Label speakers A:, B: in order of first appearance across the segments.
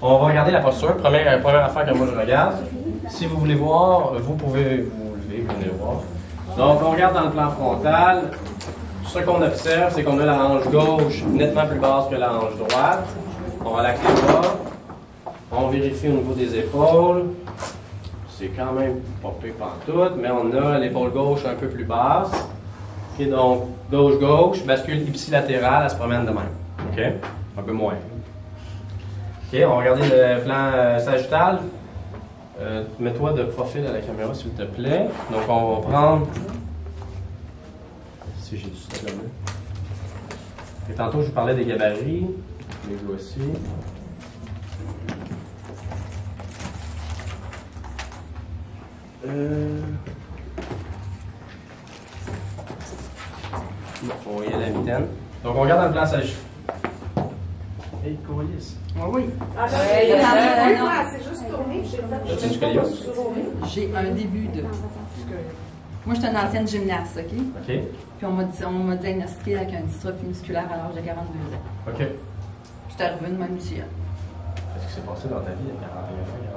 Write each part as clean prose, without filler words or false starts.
A: On va regarder la posture. Première affaire que moi je regarde. Si vous voulez voir, vous pouvez vous lever, vous venez voir. Donc, on regarde dans le plan frontal. Ce qu'on observe, c'est qu'on a la hanche gauche nettement plus basse que la hanche droite. On relaxe les bras. On vérifie au niveau des épaules. C'est quand même pas pire pantoute, mais on a l'épaule gauche un peu plus basse. Et donc, gauche-gauche, bascule ipsilatérale, elle se promène de même. OK? Un peu moins. OK, on va regarder le plan sagittal. Mets-toi de profil à la caméra, s'il te plaît. Donc, on va prendre... Si j'ai du stock là-dedans. Et tantôt, je vous parlais des gabarits. Les voici. Bon, on va y aller à la mitaine. Donc, on regarde dans le plan sagittal. Hey, colis.
B: Oui.
C: Ah, c'est juste tourné.
A: As-tu une scoliose?
B: J'ai un début de. Moi, je suis une ancienne gymnaste, OK?
A: OK.
B: Puis on m'a diagnostiqué avec une dystrophie musculaire à l'âge de 42 ans.
A: OK.
B: Je suis arrivée de même ici.
A: Qu'est-ce qui s'est passé dans ta vie à 41 ans, 42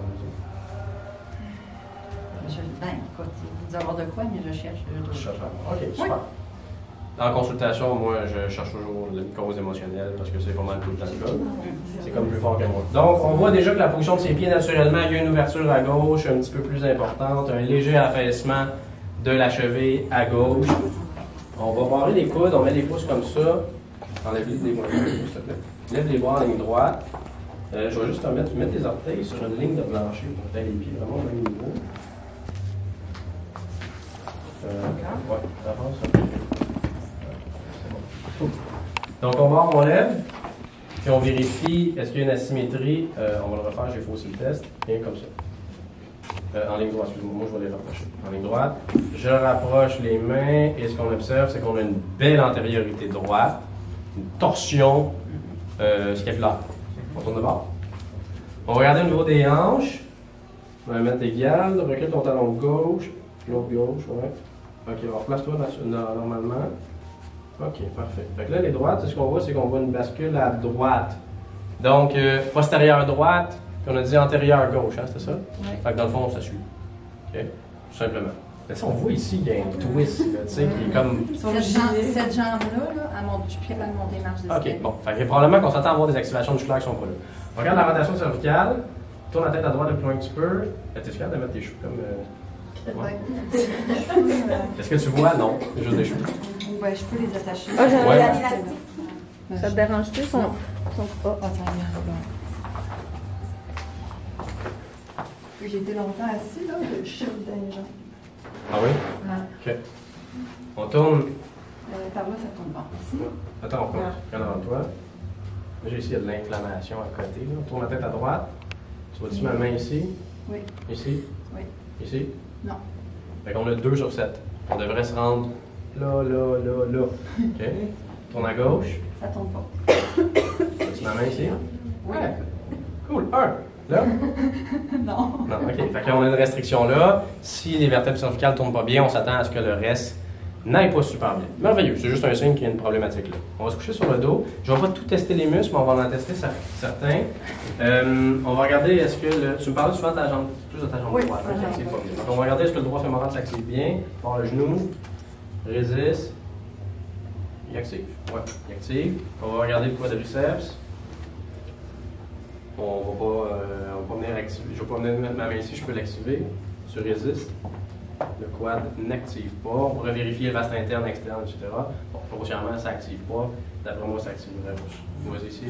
A: ans?
B: Ben, écoute, vous avoir de quoi, mais je cherche.
A: Je cherche à... OK, super.
B: Oui.
A: Dans la consultation, moi, je cherche toujours une cause émotionnelle parce que c'est pas mal tout le temps le cas. C'est comme plus fort que moi. Donc, on voit déjà que la position de ses pieds, naturellement, il y a une ouverture à gauche un petit peu plus importante, un léger affaissement de la cheville à gauche. On va barrer les coudes, on met les pouces comme ça. Enlève les bras, s'il te plaît. Lève les bras en ligne droite. Je vais juste te mettre tes orteils sur une ligne de plancher pour que tu aies les pieds vraiment au même niveau. Ouais, avance un peu. C'est bon. Donc, on barre, on lève. Puis on vérifie, est-ce qu'il y a une asymétrie? On va le refaire, j'ai faussé le test. Bien comme ça. En ligne droite, excusez-moi, moi je vais les rapprocher. En ligne droite. Je rapproche les mains et ce qu'on observe, c'est qu'on a une belle antériorité droite, une torsion scapulaire. On tourne de bord. On va regarder au niveau des hanches. On va mettre égal. Recule ton talon gauche, l'autre gauche, ouais. OK, alors place-toi normalement. OK, parfait. Fait que là, les droites, ce qu'on voit, c'est qu'on voit une bascule à droite. Donc, postérieure droite, puis on a dit antérieure gauche, hein, c'était ça?
B: Oui.
A: Fait que dans le fond, ça suit. OK? Tout simplement. Mais ça, on voit ici, il y a un twist, là, tu sais, qui est comme...
B: Cette jambe-là, là, je suis capable de monter les marches d'escalier.
A: OK, bon. Fait que probablement qu'on s'attend à avoir des activations musculaires qui sont pas là. On regarde la rotation cervicale. Tourne la tête à droite le plus loin que tu peux. T'es fier de mettre tes cheveux comme... Ouais. Est-ce que tu vois? Non, c'est juste des cheveux.
B: Ouais, je peux les attacher.
C: Ah, j'aurais
A: Ouais.
C: Ça te dérange-tu?
B: Non.
C: Oh.
B: J'ai été longtemps assis, là, je chute dans les jambes.
A: Ah oui?
B: Ah.
A: OK. On tourne...
B: Par là, ça tourne pas. Ici.
A: Attends, on commence. Regarde devant toi. Là, j'ai ici, il y a de l'inflammation à côté. Là. On tourne la tête à droite. Tu vois-tu ma main ici?
B: Oui.
A: Ici?
B: Oui.
A: Ici?
B: Non.
A: Fait qu'on a 2 sur 7. On devrait se rendre là, là, là, là. OK? Tourne à gauche.
B: Ça tourne pas.
A: Tu ma main ici?
B: Oui.
A: Ouais. Cool. 1. Là?
B: Non.
A: Non, OK. Fait qu'on a une restriction là. Si les vertèbres cervicales ne tournent pas bien, on s'attend à ce que le reste n'aille pas super bien. Merveilleux. C'est juste un signe qu'il y a une problématique là. On va se coucher sur le dos. Je ne vais pas tout tester les muscles, mais on va en tester certains. On va regarder est-ce que le... Tu me parlais souvent de ta jambe, plus de ta jambe
B: Oui,
A: droite.
B: ma
A: Hein, qui
B: jambe
A: active pas
B: droite.
A: bien. Donc, on va regarder est-ce que le droit fémoral s'active bien. Par le genou. Résiste. Il active. Ouais, il active. On va regarder le quadriceps. On va pas venir activer. Je ne vais pas venir mettre ma main ici, je peux l'activer. Tu résistes. Le quad n'active pas. On pourrait vérifier le vaste interne, externe, etc. Bon, grossièrement, ça n'active pas. D'après moi, ça activerait. Vas-y ici.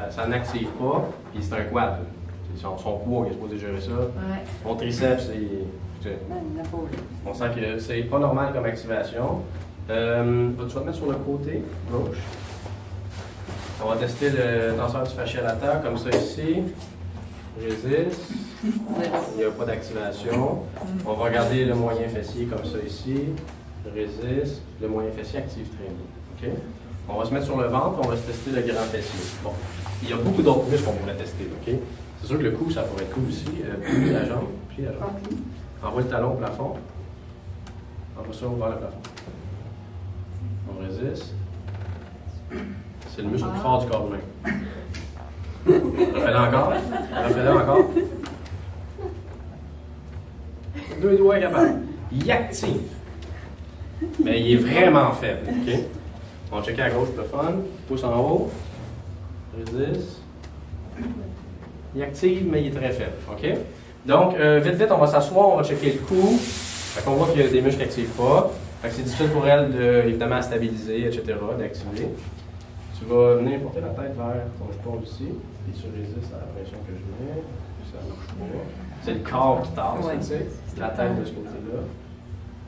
A: Ça n'active pas. Puis c'est un quad. C'est son poids qui est supposé gérer ça.
B: Ouais.
A: Mon triceps, c'est. On sent que c'est pas normal comme activation. Tu vas te mettre sur le côté gauche. On va tester le tenseur du fascia lataire comme ça ici. Résiste. Il n'y a pas d'activation. On va regarder le moyen fessier comme ça ici. Résiste. Le moyen fessier active très bien. OK? On va se mettre sur le ventre et on va se tester le grand fessier. Bon. Il y a beaucoup d'autres muscles qu'on pourrait tester. OK? C'est sûr que le cou, ça pourrait être cool aussi. Plie la jambe. Plie la jambe. Envoie le talon au plafond. Envoie ça vers le plafond. On résiste. C'est le muscle le plus fort du corps humain. Fais-le encore. Fais-le encore. 2 doigts capable. Il active. Mais il est vraiment faible. OK? On va checker à gauche pour le fun. Pouce en haut. Résiste. Il active, mais il est très faible. OK? Donc, vite, on va s'asseoir, on va checker le cou. Fait qu'on voit qu'il y a des muscles qui n'activent pas. Fait que c'est difficile pour elle, évidemment, à stabiliser, etc., d'activer. Tu vas venir porter la tête vers ton épaule ici, puis tu résistes à la pression que je mets, puis ça marche pas. C'est le corps qui tasse, tu sais. C'est la tête de ce côté-là.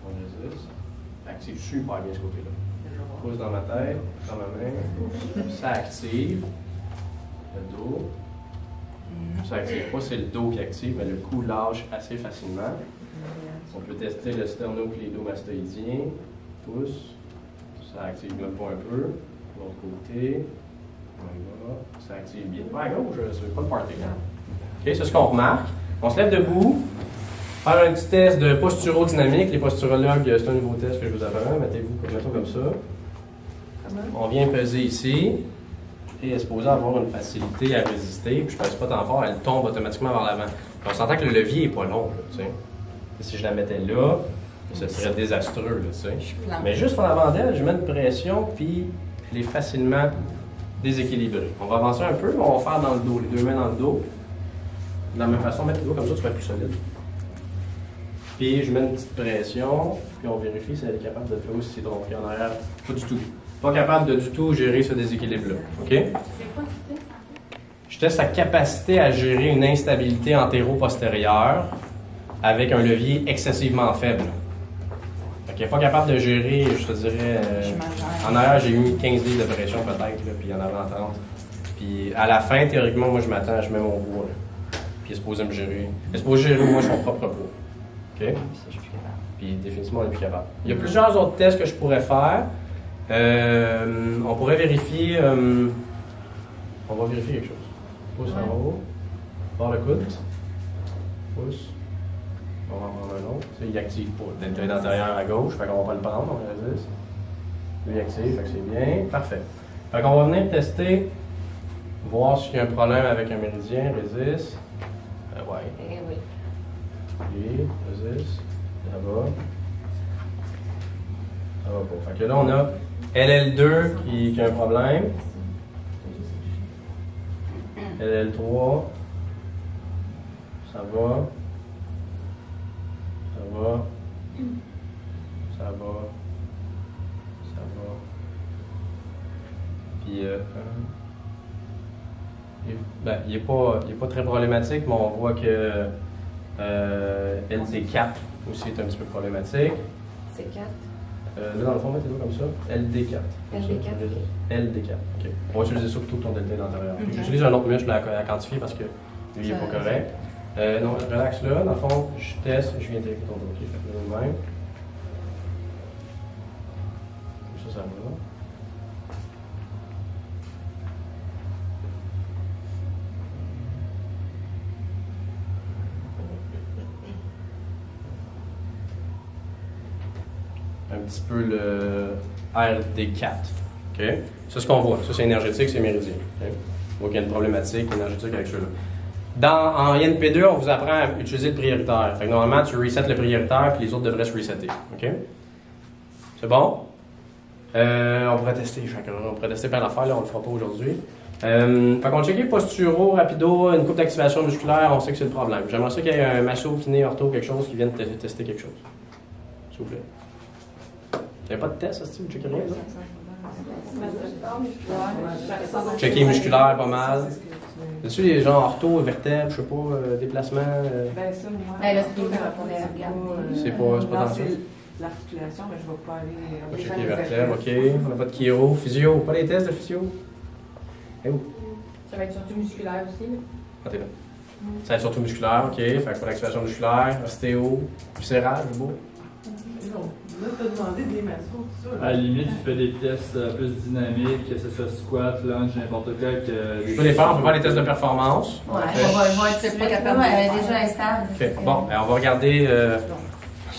A: On résiste. Active super bien ce côté-là. Pousse dans ma tête, dans ma main. Ça active. Le dos. Ça active pas, c'est le dos qui active, mais le cou lâche assez facilement. On peut tester le sternocléidomastoïdien. Pousse. Ça active même pas un peu. De l'autre côté. Voilà. Ça active bien. Pas à gauche, c'est pas le party. Hein? OK, c'est ce qu'on remarque. On se lève debout. Faire un petit test de posturodynamique. Les posturologues, c'est un nouveau test que je vous apprends. Mettez-vous comme ça. On vient peser ici. Et elle est supposée avoir une facilité à résister. Puis je ne pèse pas tant fort, elle tombe automatiquement vers l'avant. On s'entend que le levier n'est pas long. Là, tu sais. Si je la mettais là, ce serait désastreux. Là, tu sais. Mais juste en avant d'elle, je mets une pression, puis elle est facilement déséquilibrée. On va avancer un peu, mais on va faire dans le dos, les 2 mains dans le dos. De la même façon, mettre le dos comme ça, tu vas être plus solide. Puis je mets une petite pression, puis on vérifie si elle est capable de le faire aussi droit. Puis en arrière, pas du tout. Pas capable de du tout gérer ce déséquilibre-là. OK? C'est quoi tu testes? Je teste sa capacité à gérer une instabilité antéro-postérieure avec un levier excessivement faible. Fait qu'elle n'est pas capable de gérer, je te dirais, en arrière, j'ai mis 15 livres de pression peut-être, là, puis en avant 30. Puis à la fin, théoriquement, moi je m'attends, je mets mon poids. Là. Puis elle est supposée me gérer. Elle est supposée gérer moi son propre poids. OK? Puis définitivement, elle est plus capable. Il y a plusieurs autres tests que je pourrais faire. On pourrait vérifier. On va vérifier quelque chose. Pouce en haut. Barre le coude. Pouce. On va en prendre un autre. Il n'active pas. Deltoïde antérieur à gauche. Fait qu'on va pas le prendre. On résiste. Lui, il active. Fait que c'est bien. Parfait. Fait qu'on va venir tester. Voir s'il y a un problème avec un méridien. Résiste. Ouais.
C: Oui.
A: Puis, résiste. Ça va. Ça va pas. Fait que là, on a LL2 qui a un problème. LL3. Ça va. Ça va. Ça va. Ça va. Puis, il n'est pas très problématique, mais on voit que LD4 aussi est un petit peu problématique.
C: C'est 4.
A: Là, dans le fond, mettez-le comme ça. LD4.
C: LD4.
A: LD4. OK. On va utiliser ça plutôt que ton deltoïde antérieur. J'utilise un autre muscle à quantifier parce que lui, il n'est pas correct. Non, relax là. Dans le fond, je teste, je viens intégrer ton dos. OK, faites-le de même. Comme ça va. Un petit peu le RD4. OK? C'est ce qu'on voit. Ça, c'est énergétique, c'est méridien. Okay? On voit qu'il y a une problématique énergétique avec ceux-là. En INP2, on vous apprend à utiliser le prioritaire. Fait que normalement, tu resets le prioritaire, puis les autres devraient se resetter. OK? C'est bon? On pourrait tester chacun. On pourrait tester plein d'affaires, là, on ne le fera pas aujourd'hui. Fait qu'on va checker posturo, rapido, une coupe d'activation musculaire, on sait que c'est le problème. J'aimerais ça qu'il y ait un masso, kiné, ortho, quelque chose qui vienne tester quelque chose. S'il vous plaît. Il n'y a pas de test, ça, vous checkez rien, là? Checker musculaire, pas mal. As-tu les gens ortho, vertèbres, je sais pas, déplacement?
C: Ben ça, moi, là, c'est
A: pas dans ça.
C: L'articulation, mais je ne vais pas aller...
A: On va checker les vertèbres, OK. On n'a pas de chiro, physio, pas les tests de physio? Et où?
C: Ça va être surtout musculaire aussi, là.
A: Ah, t'es là. Ça va être surtout musculaire, OK. Fait que pour l'activation musculaire, ostéo, viscéral, du beau.
D: Non, là, tu as demandé des massos, tout ça.
E: À la limite, tu fais des tests plus dynamiques, que ce soit squat, lunge, n'importe quoi.
A: Je peux les faire, on peut faire des tests de performance.
B: Ouais, je vais pas capable.
C: Elle est déjà instable.
A: OK, bon, ben, on va regarder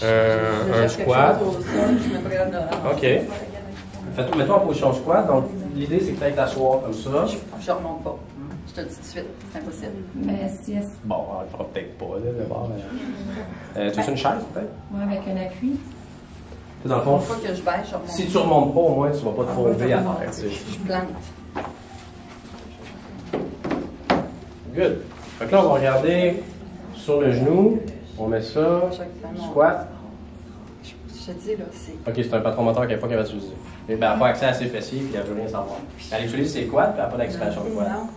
A: un squat. OK. Mets-toi en position squat. Donc, l'idée, c'est que tu ailles t'asseoir comme ça.
B: Je remonte pas. Je te le dis tout de suite, c'est impossible.
C: Mais si
A: Bon, on le fera peut-être pas, là, d'abord. Tu veux une chaise, peut-être?
C: moi avec un appui.
A: Dans le fond,
B: Une fois que je baisse, je remonte.
A: si tu remontes pas, au moins, tu vas pas te tomber à terre. tu sais.
B: Je plante.
A: Good. Fait que là, on va regarder sur le genou. On met ça. Squat.
B: Je te dis, là, c'est.
A: Ok, c'est un patron moteur qu'elle n'a pas capable d'utiliser. Elle n'a pas accès à ses fessiers puis elle veut rien savoir. Elle utilise ses quads puis elle n'a pas d'expression de quad.
B: Non.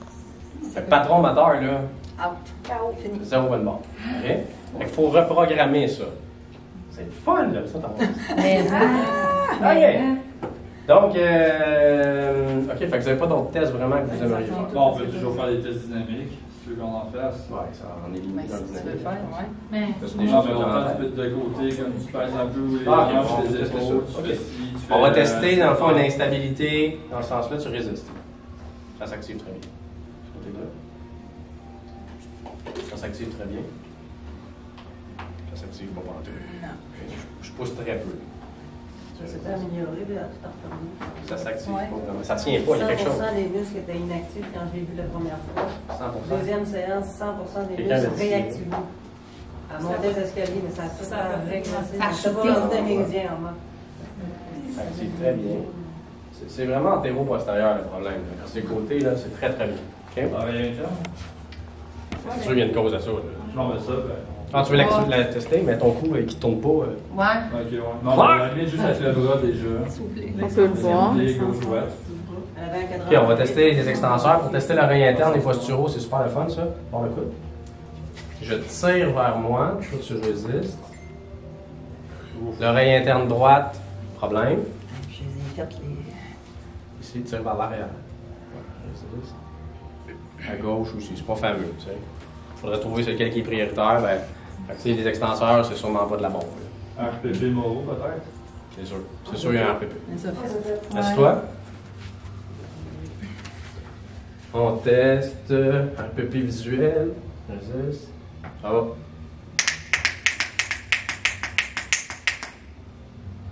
A: Fait que patron moteur, là,
B: Out. Fini.
A: zéro bonne barre. Ok? Fait qu'il faut reprogrammer ça. C'est le fun, là, ça, t'en vois.
C: Mais
A: Ok. Donc, ok, fait que vous n'avez pas d'autres tests vraiment que vous aimeriez faire.
E: Bon, on peut toujours faire des tests dynamiques, si tu veux qu'on en fasse.
A: Ouais, ça en est limité
B: Mais
A: dans le
B: si tu veux
A: dynamique.
B: faire, ouais.
C: Mais
A: C'est des
E: Non,
A: choses
E: mais
A: qu'on
E: longtemps,
A: entend.
E: tu peux te de côté, comme tu pèses un peu les
A: Ah, ok,
E: hanches,
A: on
E: les
A: va tester
E: épaules,
A: ça.
E: tu fais
A: Ok.
E: ci, tu
A: On va
E: fais,
A: tester, dans le fond, une instabilité. Dans ce sens-là, tu résistes. Ça s'active très bien. Ce côté-là. Ça s'active très bien. Ça s'active pas partout. Je pousse très peu.
D: Ça s'est amélioré, là, tout en retourné.
A: Ça s'active
B: Ouais.
A: pas vraiment. Ça tient pas, il y a quelque chose.
D: 100% des muscles étaient inactifs quand je l'ai vu la première fois.
A: 100%.
D: Deuxième séance, 100% des
A: Quelqu'un l'a
D: muscles
A: dit.
D: réactivés. À monter les escaliers, mais ça a tout
C: Ça a
D: régressé.
C: ça a
D: C'est pas
C: chuté.
D: rendu amérindien en bas.
A: Ça s'active très bien. C'est vraiment antéro-postérieur le problème. Là. Quand c'est côté, là, c'est très très bien. OK?
E: Ah, rien interne.
A: C'est sûr qu'il y a une cause à ça. Là.
E: Je m'en mets ça, ben.
A: Ah, tu veux la tester, mais ton cou qui tourne pas.
C: ouais.
E: Ok, ouais. Non, mais on va mettre juste avec le bras déjà.
B: S'il vous plaît.
F: On peut le voir.
E: Les gauche-droite.
D: Elle avait un cadran.
A: OK, on va tester les extenseurs. Pour tester l'oreille interne, les posturaux, c'est super le fun, ça. Bon, écoute. Je tire vers moi, toi tu résistes. L'oreille interne droite, problème.
B: Je les ai faites les.
A: Ici, tire vers l'arrière. Résiste. À gauche aussi, c'est pas fameux, tu sais. Faudrait trouver celui qui est prioritaire. Ben, fait que, tu sais, les extenseurs, c'est sûrement pas de la bombe. là.
E: RPP Moro, peut-être.
A: C'est sûr. C'est sûr, il y a un RPP.
B: Mais ça fait.
A: Assieds-toi. On teste RPP visuel. Résiste. Ça va.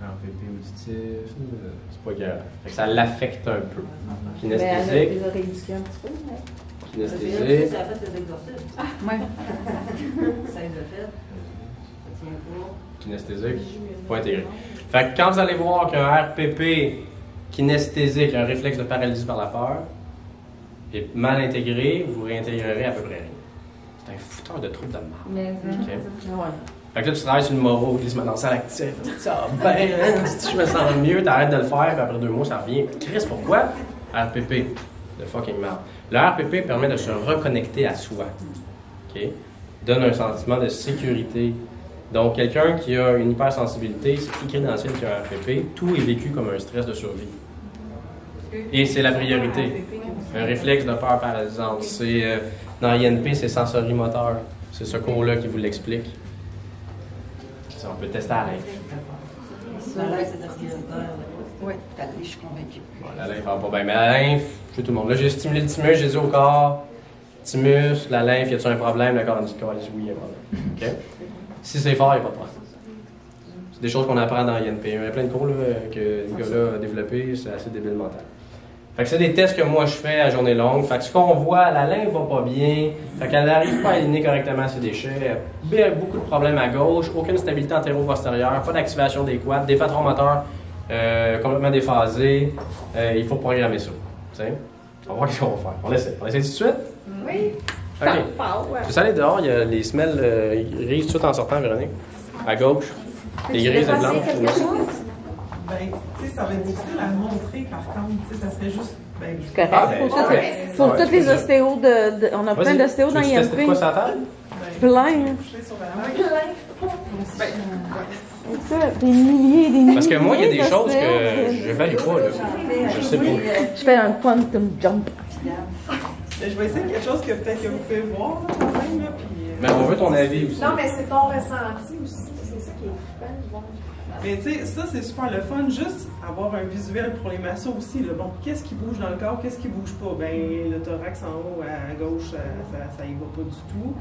A: RPP auditif. C'est pas grave. Fait que ça l'affecte un peu. Kinesthésique.
F: Les oreilles du cœur un petit peu, mais...
A: Kinesthésique.
D: Ça a fait des exercices.
B: Ouais.
D: Ça les a fait. Ça tient pas.
A: Kinesthésique. Pas intégré. Fait que quand vous allez voir qu'un RPP kinesthésique, un réflexe de paralysie par la peur, est mal intégré, vous réintégrerez à peu près rien. C'est un fouteur de troubles de marde.
C: Mais
A: OK?
F: Ouais.
A: Fait que là, tu travailles sur le moro, glissement dans à l'actif. Ça va bien, hein? Si je me sens mieux, t'arrêtes de le faire, puis après 2 mois, ça revient. Chris, pourquoi? RPP. De fucking merde. Le RPP permet de se reconnecter à soi. OK? Donne un sentiment de sécurité. Donc, quelqu'un qui a une hypersensibilité, c'est écrit dans le ciel qu'il y a un RPP, tout est vécu comme un stress de survie. Et c'est la priorité. Un réflexe de peur paralysante. C'est, dans INP, c'est sensorimoteur. C'est ce cours-là qui vous l'explique. Ça, on peut tester à l'aide.
D: Ça a l'air, c'était prioritaire.
B: Oui, allez, je suis convaincue.
A: Bon, la lymphe va pas bien. Mais la lymphe, chez tout le monde. Là, j'ai stimulé le thymus, j'ai dit au corps, thymus, la lymphe, y a-t-il un problème? Le corps dit oui, il y a un problème. OK? Si c'est fort, il n'y a pas de problème. C'est des choses qu'on apprend dans INP. Il y a plein de cours là, que Nicolas a développé, c'est assez débile mental. Fait que c'est des tests que moi je fais à journée longue. Fait que ce qu'on voit, la lymphe va pas bien. Fait qu'elle n'arrive pas à éliminer correctement ses déchets. Elle a beaucoup de problèmes à gauche, aucune stabilité antéro-postérieure, pas d'activation des quads, des patrons moteurs complètement déphasés. Il faut programmer ça. T'sais? On va voir ce qu'on va faire. On essaie. On essaie tout de suite?
F: Oui.
A: OK. Tu sais aller dehors, il y a les semelles grises tout en sortant, Véronique. À gauche. Les grises et blanches.
G: Ben, tu sais, ça va être difficile à montrer par contre. Tu sais, ça serait juste. Ben,
F: C'est correct.
A: Ah, ben,
F: pour
A: ouais.
F: pour
A: Ouais,
F: toutes les
A: c'est ça.
F: ostéos on a plein
A: Vas-y.
F: d'ostéos dans
A: Tu veux tester de
F: IMP.
A: quoi sur la table?
F: Plein.
G: coucher sur la
F: C'est ça, des milliers, des milliers.
A: Parce que moi, il y a des choses
F: d'ostéos.
A: que je valide pas, là. Je sais pas.
F: Je fais un quantum jump.
G: Je vais essayer quelque chose que peut-être que vous pouvez voir là, quand même. Là, puis,
A: Mais on veut ton avis aussi.
H: Non, mais c'est ton ressenti aussi. C'est ça qui est fun.
G: mais tu sais, ça c'est super le fun, juste avoir un visuel pour les massos aussi. Là. Bon, qu'est-ce qui bouge dans le corps, qu'est-ce qui bouge pas? Ben, le thorax en haut à gauche, ça y va pas du tout.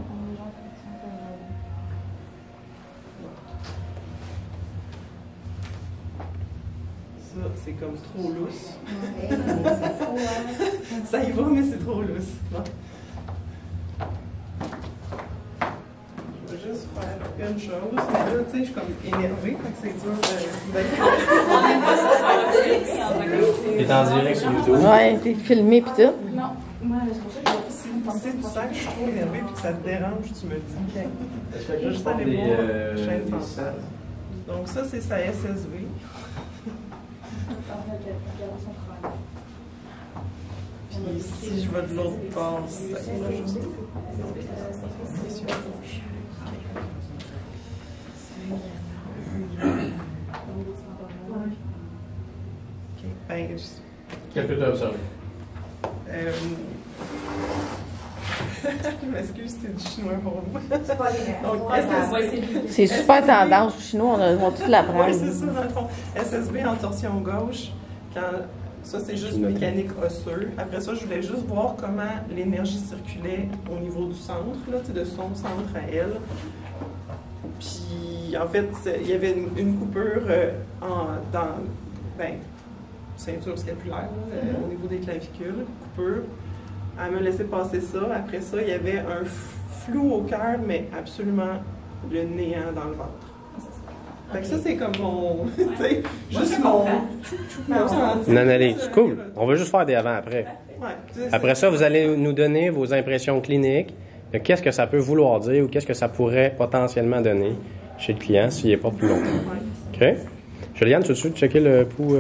G: Ça, c'est comme trop lousse. Ça y va, mais c'est trop lousse. Bon. juste faire une chose, mais là, tu sais, je suis comme énervée, fait que c'est dur de.
A: T'es en direct sur YouTube.
F: Ouais, t'es filmé pis tout.
C: Non. Moi, c'est pour ça que
G: Si tu sens que je suis trop énervée et que ça te dérange, tu me le dis.
A: Est-ce que
G: Juste
A: je porte
G: aller voir chaîne
A: des
G: centrale. Donc ça, c'est sa SSV. Puis si je vais de l'autre bord, ça va juste. Ok, ben,
A: Qu'est-ce que tu as observé?
G: je m'excuse, c'est du chinois pour vous.
H: C'est pas les
G: Donc,
F: C'est super tendance. Chez nous, on va tout l'apprendre.
G: Oui, c'est ça, dans le fond. SSB en torsion gauche, ça c'est juste mécanique osseuse. Après ça, je voulais juste voir comment l'énergie circulait au niveau du centre, là, de son centre à elle. Puis, en fait, il y avait une coupure dans ceinture scapulaire, au niveau des clavicules, coupure. Elle m'a laissé passer ça. Après ça, il y avait un flou au cœur, mais absolument le néant dans le ventre. Fait que ça, c'est comme mon. Tu sais, juste mon.
A: Une analyse. Cool. On va juste faire des avant-après.
G: Ouais,
A: Après ça, vous allez nous donner vos impressions cliniques de qu'est-ce que ça peut vouloir dire ou qu'est-ce que ça pourrait potentiellement donner chez le client s'il n'est pas plus longtemps. OK? Juliane, tout de suite, checker le pouls.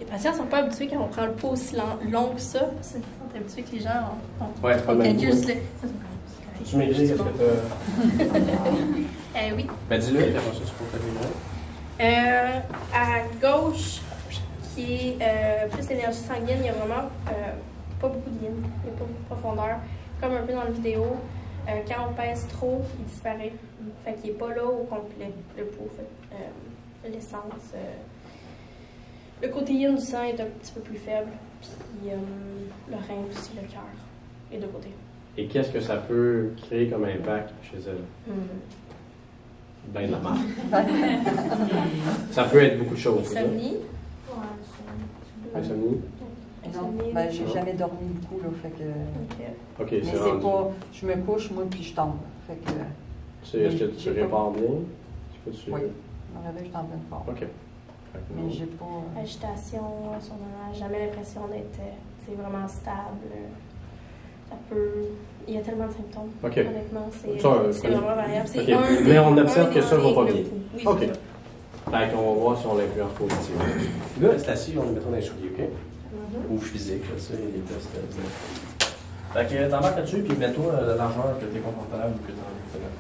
I: Les patients ne sont pas habitués quand on prend le pouls aussi long que ça. Parce qu'on est habitué que les gens
A: Ouais, c'est pas le même
I: calcule
A: pouls.
I: juste le.
A: Tu m'écris, est-ce que tu as.
I: Oui.
A: Ben dis-le, puis après ça, tu peux faire
I: À gauche, qui est plus l'énergie sanguine, il y a vraiment pas beaucoup de yin, il n'y a pas beaucoup de profondeur. Comme un peu dans la vidéo, quand on pèse trop, il disparaît. Fait qu'il n'est pas là au complet, le pouls. L'essence. Le côté yin du sang est un petit peu plus faible. Puis le rein aussi, le cœur, les deux côtés.
A: Et qu'est-ce que ça peut créer comme impact chez elle? Ben de la merde. Ça peut être beaucoup de choses, c'est ça?
I: Insomnie.
A: Insomnie?
D: Non, ben, j'ai jamais dormi beaucoup, là, fait que...
A: OK,
D: Mais
A: c'est
D: c'est
A: rendu.
D: pas... Je me couche, moi, puis je tombe. Fait que...
A: Est-ce que tu
D: j'ai pas-
A: répares bien? Tu
D: Oui. Je me réveille, je suis en pleine forme.
A: OK. Fait que non.
I: Mm.
D: Mais j'ai pas...
I: Agitation, on n'a jamais l'impression d'être vraiment stable. Ça peut... Il y a tellement de symptômes.
A: OK.
I: Honnêtement, c'est
A: Ça,
I: vraiment variable. C'est
A: OK.
I: un
A: Mais on
I: des-
A: observe
I: un
A: que
I: des
A: ça va pas
I: signes,
A: bien.
I: le pouls. Oui,
A: OK.
I: c'est ça.
A: Fait qu'on va voir si on l'influence positive. Là, c'est assis, on le mettra dans les souliers, OK? Ou physique, là, ça, il y a des tests. Fait que t'embarques là-dessus, puis mets-toi la largeur que t'es confortable ou que t'as envie de faire.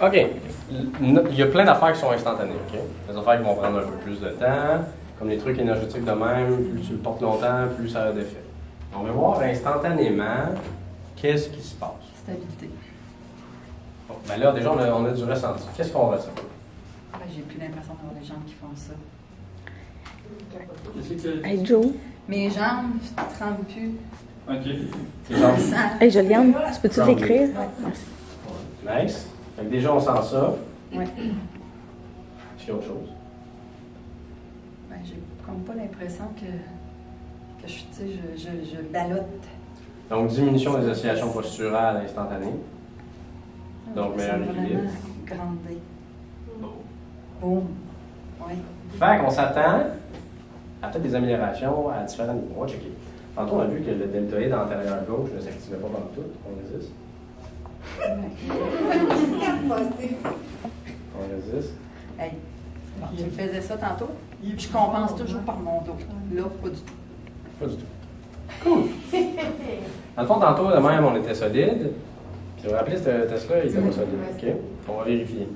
A: OK. Il y a plein d'affaires qui sont instantanées, OK? Des affaires qui vont prendre un peu plus de temps, comme les trucs énergétiques de même, plus tu le portes longtemps, plus ça a d'effet. On va voir instantanément qu'est-ce qui se passe.
D: Stabilité.
A: Bon, ben là, déjà, on a du ressenti. Qu'est-ce qu'on ressent?
D: Ben, j'ai plus l'impression d'avoir des jambes qui font ça.
F: Hey Joe.
D: Mes jambes ne tremblent plus.
E: OK.
A: Les jambes.
F: Hey Juliane, tu peux-tu l'écrire?
A: Nice. Fait que déjà, on sent ça.
D: Oui.
A: Est-ce qu'il y a autre chose?
D: Ben, j'ai comme pas l'impression que je, tu sais, je ballotte.
A: Donc, diminution des oscillations posturales instantanées. Donc, meilleur
D: vraiment
A: équilibre.
D: grandé. Boum. Oui.
A: Fait qu'on s'attend à peut-être des améliorations à différents niveaux. On va checker. Tantôt, on a vu que le deltoïde antérieur gauche ne s'activait pas pendant tout. On résiste. On résiste.
D: Hey, bon, tu me faisais ça tantôt? Je compense toujours par mon dos. Là, pas du tout.
A: Pas du tout. Cool. Dans le fond, tantôt, de même, on était solide. Puis, vous vous rappelez, ce test-là, il était pas solide. OK? On va vérifier.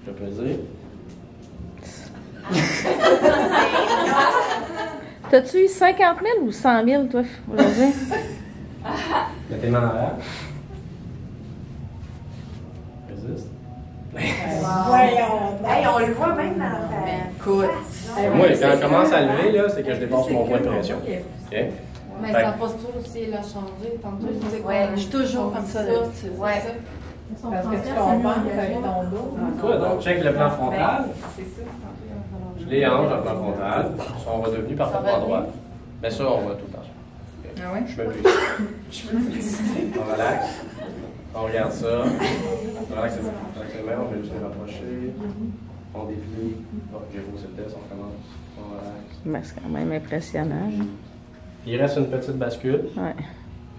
A: Je peux le dire.
F: T'as-tu eu 50 000 ou 100 000, toi, aujourd'hui?
A: Mettez les mains en arrière. Résiste.
H: Voyons. Hey, on le voit même dans ta...
D: Écoute.
A: Moi, quand je commence à lever, là, c'est que je dépasse mon point de pression. OK?
B: Mais
A: Fait
B: sa posture aussi, elle a changé. Tantôt, je disais
D: Ouais, je suis toujours comme ça.
H: Ouais. Parce que tu compenses avec ton dos.
A: Quoi, donc, check le plan frontal.
H: C'est ça.
A: Les hanches dans le plan frontal sont redevenues parfaitement droites. Mais ça, on va tout le temps. Okay.
D: Ah ouais?
A: Je me plus. On relaxe. On regarde ça. On relaxe les mains, on va juste les rapprocher. On déplie. Bon, j'ai faussé le test, on commence. On relaxe.
F: Ben, c'est quand même impressionnant.
A: Il reste une petite bascule.
F: Ouais.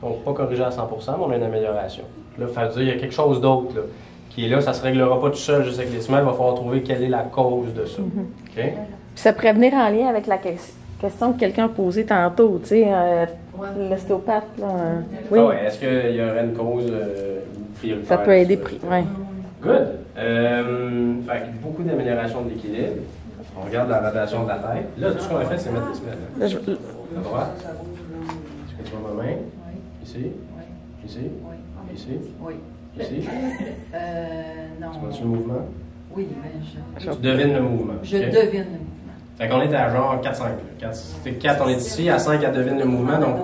A: Donc, pas corrigé à 100%, mais on a une amélioration. Là, il faut dire il y a quelque chose d'autre là, qui est là. Ça ne se réglera pas tout seul juste avec les semelles. Il va falloir trouver quelle est la cause de ça. OK?
F: Puis ça pourrait venir en lien avec la question que quelqu'un a posée tantôt, tu sais, l'ostéopathe, là. Oui,
A: Ah ouais, est-ce qu'il y aurait une cause prioritaire?
F: ça peut aider. Ouais.
A: Good. Fait que beaucoup d'amélioration de l'équilibre. On regarde la rotation de la tête. Là, tout ce qu'on a fait, c'est mettre des semelles.
F: Là, je-
A: À droite. Est-ce que tu vois ma main? Ici. Ici. Ici.
D: Oui.
A: Ici.
D: Non.
A: Tu vois-tu le mouvement?
D: Oui, mais
A: Tu devines le mouvement.
D: je
A: OK?
D: devine le mouvement.
A: Fait qu'on est à genre 4-5. 4, on est ici. À 5, elle devine le mouvement. Donc,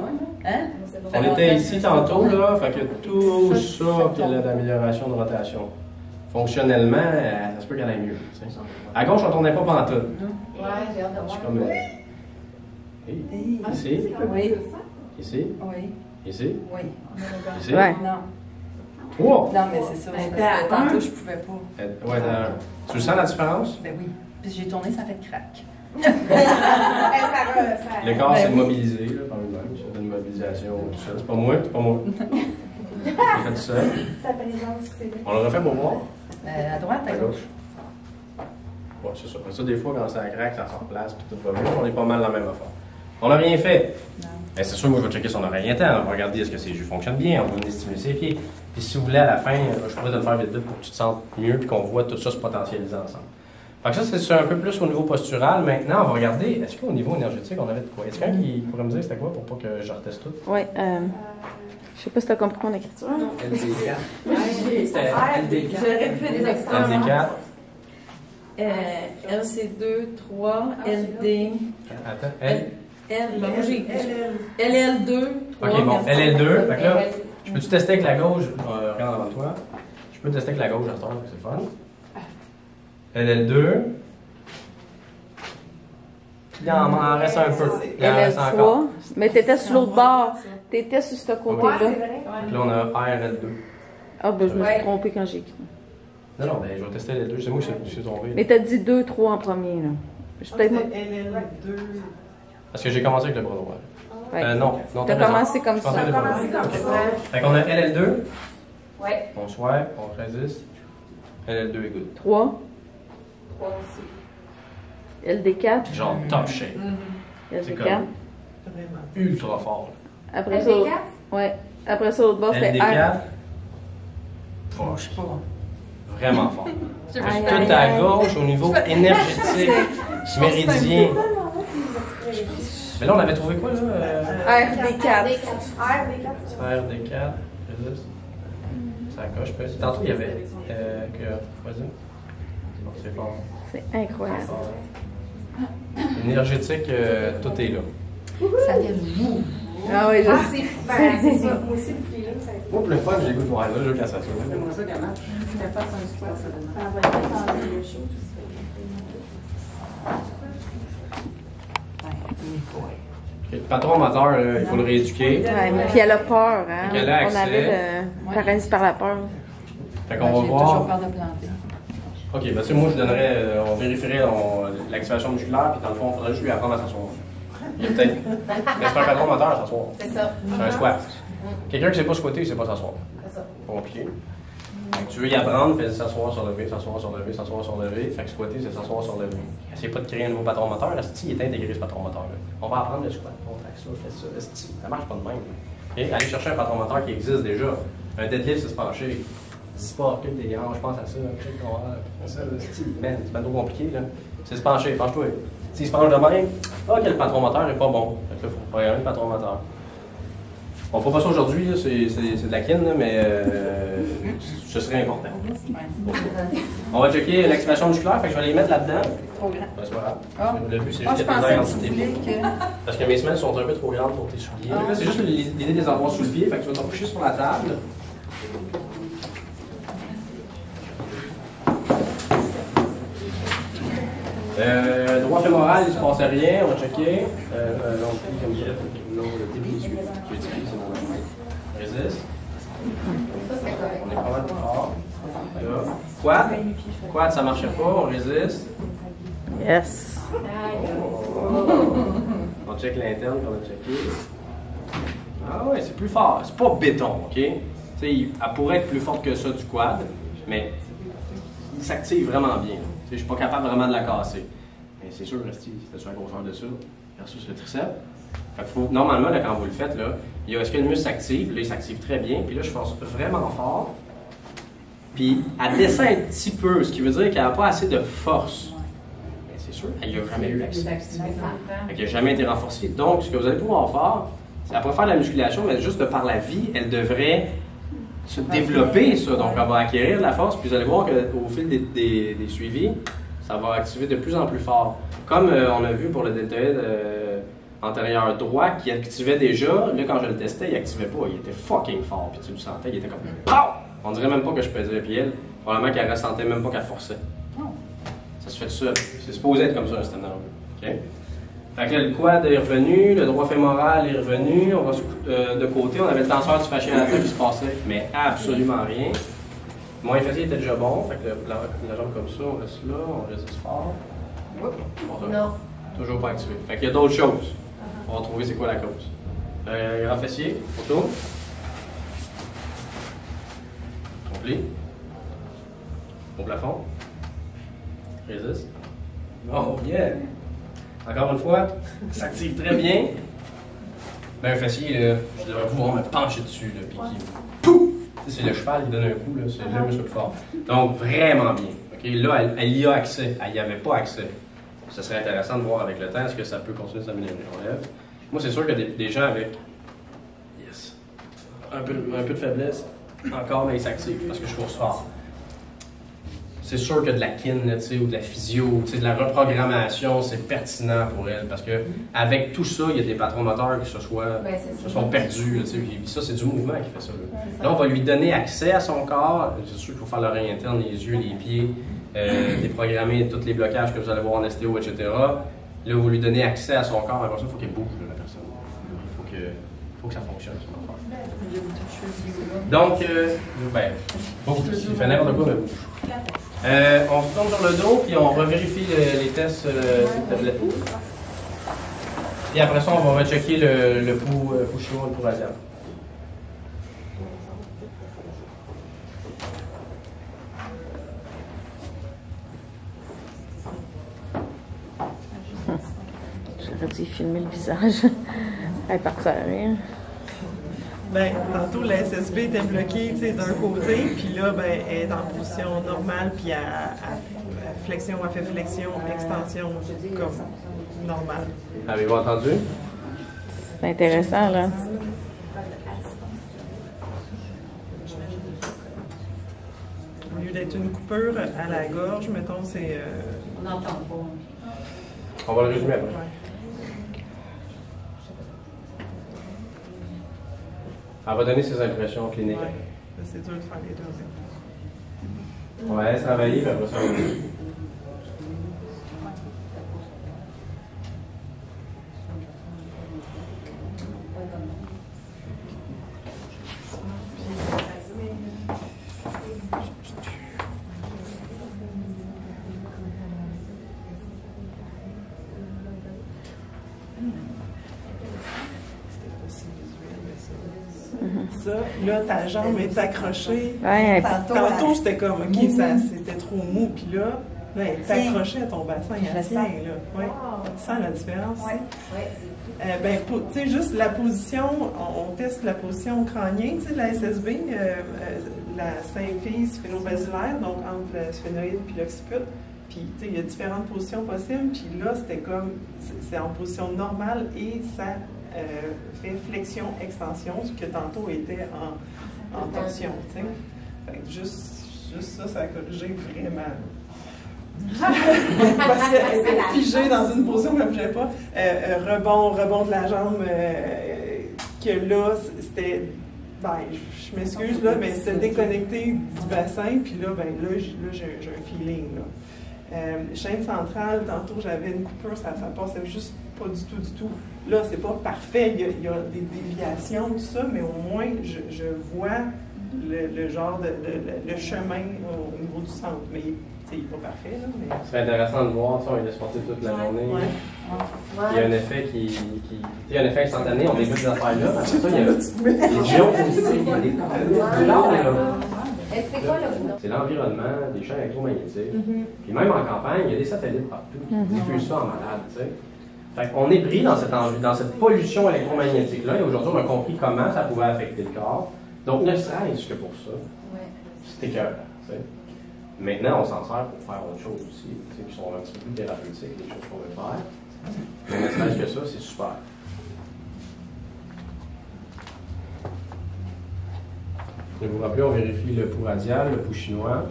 D: Hein?
A: on était ici tantôt, là. Fait que tout ça, qu'elle a d'amélioration de rotation. Fonctionnellement, ça se peut qu'elle aille mieux. Tu sais. À gauche, on ne tournait pas pantoute.
H: Ouais, j'ai hâte de
A: Je suis
H: voir.
A: comme. Ici.
D: Oui.
A: Ici.
D: Oui.
A: Ici.
D: Oui.
A: Ici.
F: Ouais.
D: Non.
A: 3.
D: Non, mais c'est ça. C'est parce que tantôt, je pouvais pas.
A: Ouais, tu sens la différence?
D: Ben oui. Puis j'ai tourné, ça fait crack.
A: Le corps
D: Ben
A: s'est
D: oui.
A: mobilisé, là, par lui-même. C'est une mobilisation tout seul. C'est pas moi, c'est pas moi. J'ai fait tout seul.
H: Ta présence, c'est...
A: On le refait pour voir.
D: À droite, à gauche.
A: Ouais, c'est ça. Après ça, des fois, quand ça craque, ça se replace, puis tout va bien. On est pas mal dans la même affaire. On n'a rien fait.
D: Non.
A: Ben, c'est sûr, moi, je vais checker son oreille interne. On va regarder est-ce que ses jus fonctionnent bien. On va venir stimuler ses pieds. Puis si vous voulez, à la fin, je pourrais te le faire vite pour que tu te sentes mieux puis qu'on voit tout ça se potentialiser ensemble. Fait que ça, c'est un peu plus au niveau postural. Maintenant, on va regarder, est-ce qu'au niveau énergétique, on avait de quoi? Est-ce qu'il y en a qui pourrait me dire c'était quoi pour pas que je reteste tout?
F: Ouais, je sais pas si t'as compris mon écriture.
A: LD4.
B: J'aurais fait des extraits.
A: LD4.
B: LC2, 3, LD.
A: Attends, L.
B: LL2, 3.
A: Ok, bon, LL2. Fait que là, je peux-tu tester avec la gauche? Regarde devant toi. Je peux tester avec la gauche à ce temps, c'est le fun. LL2. Il en reste un peu. Il en reste encore.
F: LL3. Mais t'étais sur l'autre bord. T'étais sur ce
H: Ouais,
F: côté-là.
H: c'est vrai.
A: Là, on a RL2.
F: Ah, ben, je me suis trompée quand j'ai écrit.
A: Non, non, ben, je vais tester les deux. C'est moi qui suis tombé.
F: Mais t'as dit 2, 3 en premier, là. Je suis peut-être.
G: LL2.
A: Parce que j'ai commencé avec le bras droit.
F: Ouais.
A: Non, non,
F: T'as
A: raison.
F: commencé comme
A: Je pensais
F: ça.
A: le bras droit. Fait qu'on a LL2.
H: Ouais.
A: On swipe, on résiste. LL2 est good.
F: 3.
H: 3 aussi.
F: LD4.
A: Genre top shape. C'est
F: LD4.
A: comme ultra fort.
F: Après ça.
H: LD4?
F: Ouais. Après ça, l'autre bord, c'était R.
A: LD4. Proche. Vraiment fort. Parce
F: Aïe,
A: que tout
F: aïe,
A: à
F: aïe.
A: gauche, au niveau énergétique, méridien. Mais là, on avait trouvé quoi, là?
F: RD4.
A: RD4, résiste. Ça coche. Tantôt, il y avait. Vas-y. Bon, c'est fort.
F: C'est incroyable.
A: Énergétique, tout est là.
D: Ça fait vous.
F: Ah oui,
H: Ah, c'est c'est ça. Moi aussi, le feeling, ça a été.
A: Moi, pour le fun, j'ai goût de voir là, je casse ça.
H: J'aimerais ça qu'elle marche. Je fasse un super, ça donne. Ça va être dans le show.
A: Le patron moteur, là, il faut le rééduquer.
F: Ouais, mais puis elle a peur, hein.
A: Fait qu'elle a
F: On
A: accès.
F: avait le paralysie par la peur.
A: Fait qu'on va
D: J'ai toujours
A: voir.
D: peur de planter.
A: Ok, ben tu sais, moi je donnerais, on vérifierait l'activation musculaire, puis dans le fond, il faudrait juste lui apprendre à s'asseoir. Il y a peut-être. Mais c'est un patron moteur, s'asseoir.
H: C'est ça.
A: C'est un squat. Quelqu'un qui ne sait pas squatter, il ne sait pas s'asseoir.
H: C'est ça.
A: Pas compliqué. Fait que tu veux y apprendre, fais s'asseoir sur lever, s'asseoir sur lever, s'asseoir sur lever. Fait que squatter, c'est s'asseoir sur lever. Essayez pas de créer un nouveau patron moteur. Esti, il est intégré ce patron moteur-là. On va apprendre le squat. On traque ça, fait ça. Esti, ça marche pas de même. Okay? Allez chercher un patron moteur qui existe déjà. Un deadlift, c'est se pencher. Dis pas, recule tes hanches, je pense à ça. Man, c'est pas trop compliqué. Là. C'est se pencher, penche-toi. S'il se penche de même, que le patron moteur est pas bon. Fait que là, il faut programmer le patron moteur. On ne fera pas ça aujourd'hui, c'est de la kin, là, mais ce serait important. On va checker l'expression musculaire, fait que je vais les mettre là-dedans.
B: Trop grand.
A: Ben, c'est pas grave.
B: Ah.
A: Le but, c'est
B: Ah,
A: juste
B: je
A: que
B: pensais
A: tes
B: que tu voulais que...
A: Parce que mes semelles sont un peu trop grandes pour tes souliers.
B: Ah.
A: Là, c'est juste l'idée des avoir sous le pied, fait que tu vas t'en coucher sur la table. Droit fémoral, il ne se passe rien, on va checker. Long pied comme ça. Non, le début du pied, c'est mon chemin. Résiste. On est pas mal plus fort. Là. Quad, ça ne marchait pas, on résiste.
F: Yes.
A: On check l'interne qu'on a checké. Ah ouais, c'est plus fort. C'est pas béton, OK? T'sais, elle pourrait être plus forte que ça du quad, mais il s'active vraiment bien. Je suis pas capable vraiment de la casser. Mais c'est sûr, Resti, c'était sur la grosseur de ça, versus le triceps. Fait que faut, normalement, là, quand vous le faites, là, il y a est-ce que le muscle s'active? Là, il s'active très bien. Puis là, je force vraiment fort. Puis elle descend un petit peu, ce qui veut dire qu'elle n'a pas assez de force. Mais c'est sûr, elle n'y a jamais eu accès. Elle n'a jamais été renforcée. Donc, ce que vous allez pouvoir faire, c'est après faire de la musculation, mais juste de par la vie, elle devrait se développer, ça. Donc, elle va acquérir de la force. Puis vous allez voir qu'au fil des suivis, ça va activer de plus en plus fort. Comme on a vu pour le deltoïde antérieur droit qui activait déjà, là, quand je le testais, il activait pas. Il était fucking fort. Puis tu le sentais, il était comme POW! On dirait même pas que je pesais. Puis elle, probablement qu'elle ressentait même pas qu'elle forçait. Ça se fait tout seul. C'est supposé être comme ça, un système nerveux. OK? Fait que là, le quad est revenu, le droit fémoral est revenu, on va de côté, on avait le tenseur du fascia latéral qui se passait, mais absolument rien. Mon fessier était déjà bon, fait que la jambe comme ça, on reste là, on résiste fort.
H: Non.
A: Toujours pas activé. Fait qu'il y a d'autres choses. On va trouver c'est quoi la cause. Grand fessier, on tourne. On plie. Au plafond. Résiste. Oh yeah! Encore une fois, ça s'active très bien. Ben, un fessier, là, je devrais pouvoir me pencher dessus, là, puis pouf! C'est le cheval qui donne un coup, là, c'est le muscle fort. Donc, vraiment bien. Okay? Là, elle y a accès. Elle n'y avait pas accès. Ce serait intéressant de voir avec le temps, est-ce que ça peut continuer de s'améliorer. On lève. Moi, c'est sûr que des gens avec un peu de faiblesse, encore, mais ils s'activent parce que je force fort. C'est sûr que de la kin, là, ou de la physio, de la reprogrammation, c'est pertinent pour elle parce que avec tout ça, il y a des patrons moteurs qui se sont perdus. Là, ça, c'est du mouvement qui fait ça. Là, on va lui donner accès à son corps. C'est sûr qu'il faut faire l'oreille interne, les yeux, les pieds, déprogrammer tous les blocages que vous allez voir en ostéo, etc. Là, vous lui donnez accès à son corps. Après ça, il faut qu'elle bouge, la personne. Il faut que ça fonctionne, son affaire. Donc, il fait n'importe quoi, mais bouge. On se tourne sur le dos, puis on revérifie les tests tablettes. Et après ça, on va rechecker le pouls chinois et le pouls asiatique.
F: J'aurais dû filmer le visage. Elle est partie à rien.
G: Ben, tantôt, la SSB était bloquée d'un côté, puis là, ben, elle est en position normale, puis flexion, elle fait flexion, extension, comme normale.
A: Avez-vous entendu?
F: C'est intéressant, là.
G: Au lieu d'être une coupure à la gorge, mettons, c'est...
H: On n'entend pas.
A: On va le résumer après.
G: Ouais.
A: Elle va donner ses impressions cliniques.
G: Ouais. C'est dur de faire les deux.
A: On va laisser travailler, puis après ça, on va...
G: ça. Là, ta jambe est accrochée.
F: Ouais,
G: Tantôt, c'était comme, OK, c'était trop mou. Puis là, elle est accrochée à ton bassin. Elle tient, là. Ouais. Tu sens la différence?
D: Oui,
G: tu sais, juste la position, on teste la position crânienne, tu sais, de la SSB, la symphyse sphéno-basilaire, donc entre le sphénoïde et l'occiput. Puis, tu sais, il y a différentes positions possibles. Puis là, c'était comme, c'est en position normale et ça fait flexion-extension, ce que tantôt était en torsion, tu sais. Fait que juste ça, ça a corrigé vraiment. Parce qu'elle était figée dans une position que je ne bougeais pas. Rebond de la jambe, que là, c'était. Ben, je m'excuse, là, mais c'était déconnecté du bassin, puis là, j'ai un feeling, là. Chaîne centrale, tantôt, j'avais une coupure, ça passait juste pas du tout. Là, c'est pas parfait, il y a des déviations, tout ça, mais au moins, je vois le genre le chemin au niveau du centre. Mais il n'est pas parfait, là. Mais...
A: Ce serait intéressant de voir, on est sportif toute la journée. Il y a un effet il y a un effet instantané, on débute des affaires-là. Après ça, il y a des géos positifs, il y a des c'est l'environnement, des champs électromagnétiques. Puis même en campagne, il y a des satellites partout qui diffusent ça en malade, tu sais. Fait qu'on est pris dans cette pollution électromagnétique-là, et aujourd'hui, on a compris comment ça pouvait affecter le corps. Donc, ne serait-ce que pour ça, c'est écœurant, tu sais. Maintenant, on s'en sert pour faire autre chose aussi, tu sais, qui sont un petit peu plus thérapeutiques, des choses qu'on veut faire. Mais ne serait-ce que ça, c'est super. Je vous rappelle, on vérifie le pouls radial, le pouls chinois.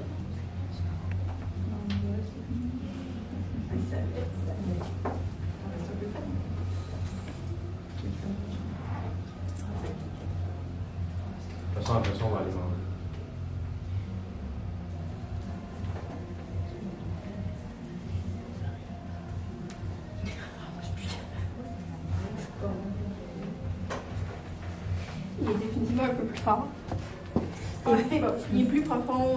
A: De toute façon, après ça, on va aller manger.
I: Il est définitivement un peu plus fort. Il est plus profond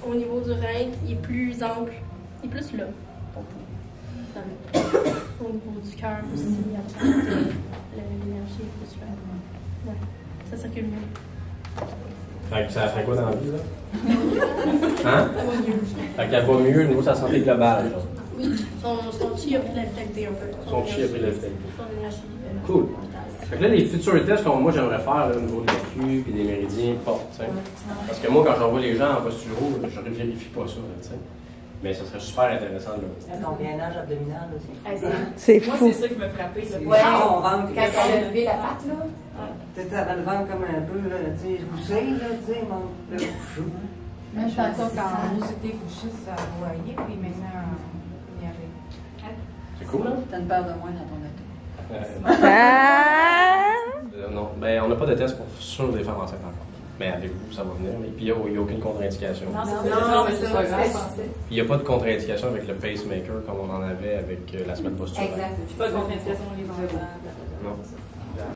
I: au niveau du rein, il est plus ample, il est plus là. Au niveau du cœur aussi, l'énergie est plus là. Ouais, ça circule mieux.
A: Ça fait quoi dans la vie, là? Hein? Fait qu'elle va mieux au niveau de sa santé globale, genre.
I: Oui, son chi a pris la vitalité un peu.
A: Son chi a pris la vitalité.
I: Son énergie.
A: Cool. Fait que là, les futurs tests que moi j'aimerais faire là, au niveau de l'acu et des méridiens portes, tu sais. Parce que moi, quand j'envoie les gens en posturo, je ne vérifie pas ça, tu sais. Mais ça serait super intéressant de le
J: ton gainage abdominal aussi.
F: C'est
H: Moi,
F: fou.
H: c'est ça qui m'a frappé.
J: Ouais, on rentre.
C: Quand elle a levé la patte, là.
J: Peut-être avant le ventre comme un peu, là, tu sais, poussé, là, tu sais, le chou.
C: Même tantôt, quand nous étions couchés, ça voyait, puis maintenant, il y avait.
A: C'est cool, hein?
D: T'as une paire de moins dans ton auto.
A: Non, ben on n'a pas de test pour sûr des femmes enceintes encore. Mais avec vous, ça va venir. Et puis il n'y a aucune contre-indication.
H: Non, mais c'est pas grave, je pensais.
A: Il n'y a pas de contre-indication avec le pacemaker comme on en avait avec la semaine posturaire.
C: Exact.
H: Pas de contre-indication, les enfants.
A: Non.